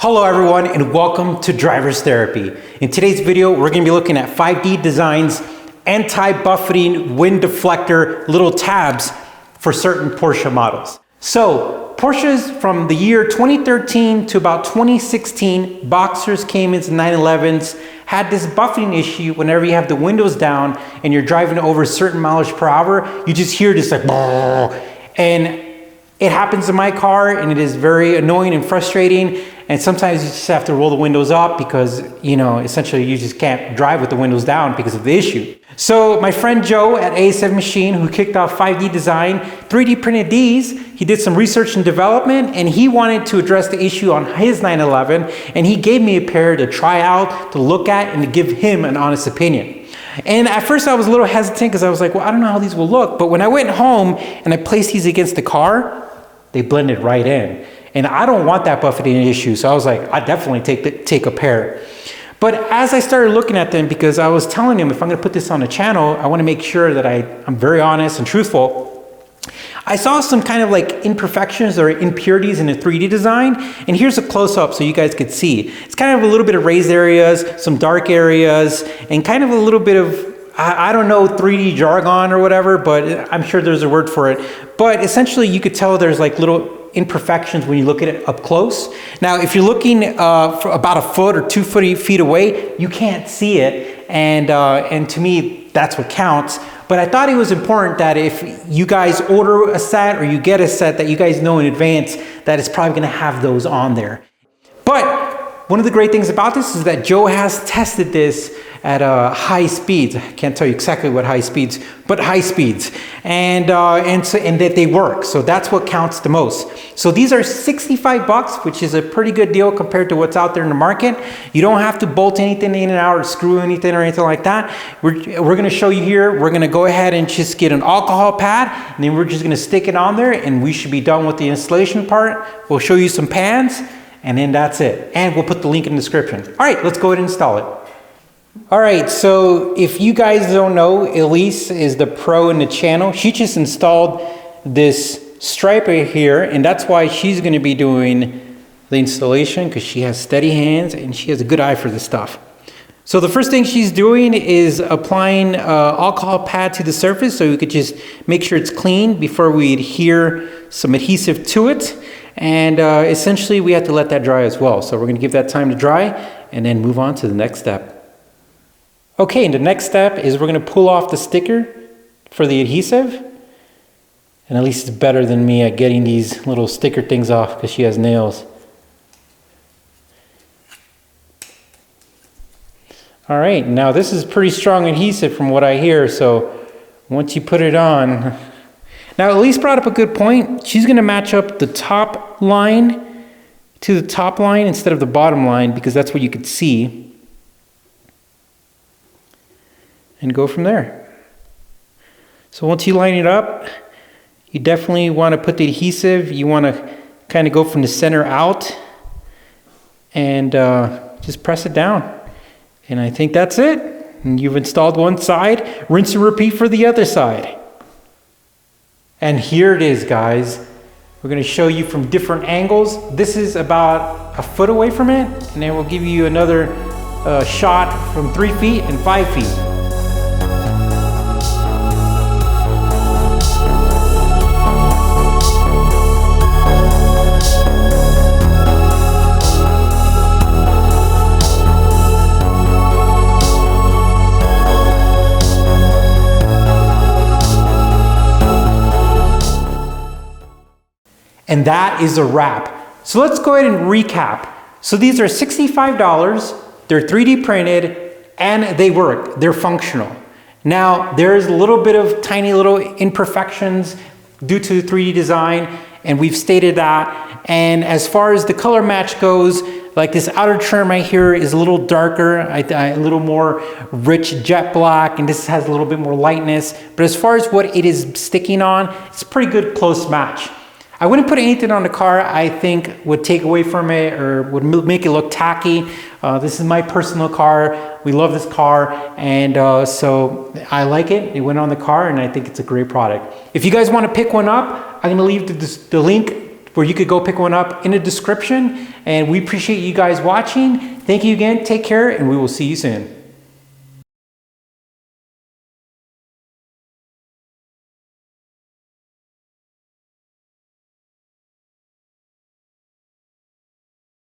Hello everyone and welcome to Driver's Therapy. In today's video, we're going to be looking at 5DDesigns anti-buffeting wind deflector little tabs for certain Porsche models. So Porsches from the year 2013 to about 2016, Boxers, Caymans, 911s had this buffeting issue whenever you have the windows down and you're driving over a certain mileage per hour, you just hear this like, and it happens in my car and it is very annoying and frustrating. And sometimes you just have to roll the windows up because, you know, essentially you just can't drive with the windows down because of the issue. So my friend Joe at A7 Machine, who kicked off 5DDesign, 3D printed these. He did some research and development and he wanted to address the issue on his 911. And he gave me a pair to try out, to look at, and to give him an honest opinion. And at first I was a little hesitant because I was like, well, I don't know how these will look. But when I went home and I placed these against the car, they blended right in. And I don't want that buffeting issue. So I was like, I definitely take a pair. But as I started looking at them, because I was telling him if I'm gonna put this on the channel, I wanna make sure that I'm very honest and truthful. I saw some kind of like imperfections or impurities in the 3D design. And here's a close-up so you guys could see. It's kind of a little bit of raised areas, some dark areas, and kind of a little bit of, I don't know, 3D jargon or whatever, but I'm sure there's a word for it. But essentially you could tell there's like little imperfections when you look at it up close. Now, if you're looking for about a foot or 2 feet away, you can't see it. And to me, that's what counts. But I thought it was important that if you guys order a set or you get a set that you guys know in advance that it's probably gonna have those on there. But one of the great things about this is that Joe has tested this at high speeds. I can't tell you exactly what high speeds, but high speeds, and that they work. So that's what counts the most. So these are 65 bucks, which is a pretty good deal compared to what's out there in the market. You don't have to bolt anything in and out or screw anything or anything like that. We're gonna show you here. We're gonna go ahead and just get an alcohol pad, and then we're just gonna stick it on there, and we should be done with the installation part. We'll show you some pans, and then that's it. And we'll put the link in the description. All right, let's go ahead and install it. All right, so if you guys don't know, Elise is the pro in the channel. She just installed this stripe right here, and that's why she's gonna be doing the installation, because she has steady hands and she has a good eye for this stuff. So the first thing she's doing is applying alcohol pad to the surface so we could just make sure it's clean before we adhere some adhesive to it. And essentially we have to let that dry as well. So we're gonna give that time to dry and then move on to the next step. Okay, and the next step is we're gonna pull off the sticker for the adhesive. And at least it's better than me at getting these little sticker things off because she has nails. All right, now this is pretty strong adhesive from what I hear, so once you put it on. Now Elise brought up a good point. She's gonna match up the top line to the top line instead of the bottom line because that's what you could see. And go from there. So once you line it up, you definitely want to put the adhesive, you want to kind of go from the center out and just press it down. And I think that's it. And you've installed one side, rinse and repeat for the other side. And here it is, guys. We're going to show you from different angles. This is about a foot away from it, and then we'll give you another shot from 3 feet and 5 feet. And that is a wrap. So let's go ahead and recap. So these are $65, they're 3D printed, and they work, they're functional. Now, there's a little bit of tiny little imperfections due to 3D design, and we've stated that. And as far as the color match goes, like this outer trim right here is a little darker, a little more rich jet black, and this has a little bit more lightness. But as far as what it is sticking on, it's a pretty good close match. I wouldn't put anything on the car I think would take away from it or would make it look tacky. This is my personal car. We love this car, and so I like it. It went on the car, and I think it's a great product. If you guys want to pick one up, I'm going to leave the link where you could go pick one up in the description. And we appreciate you guys watching. Thank you again. Take care, and we will see you soon.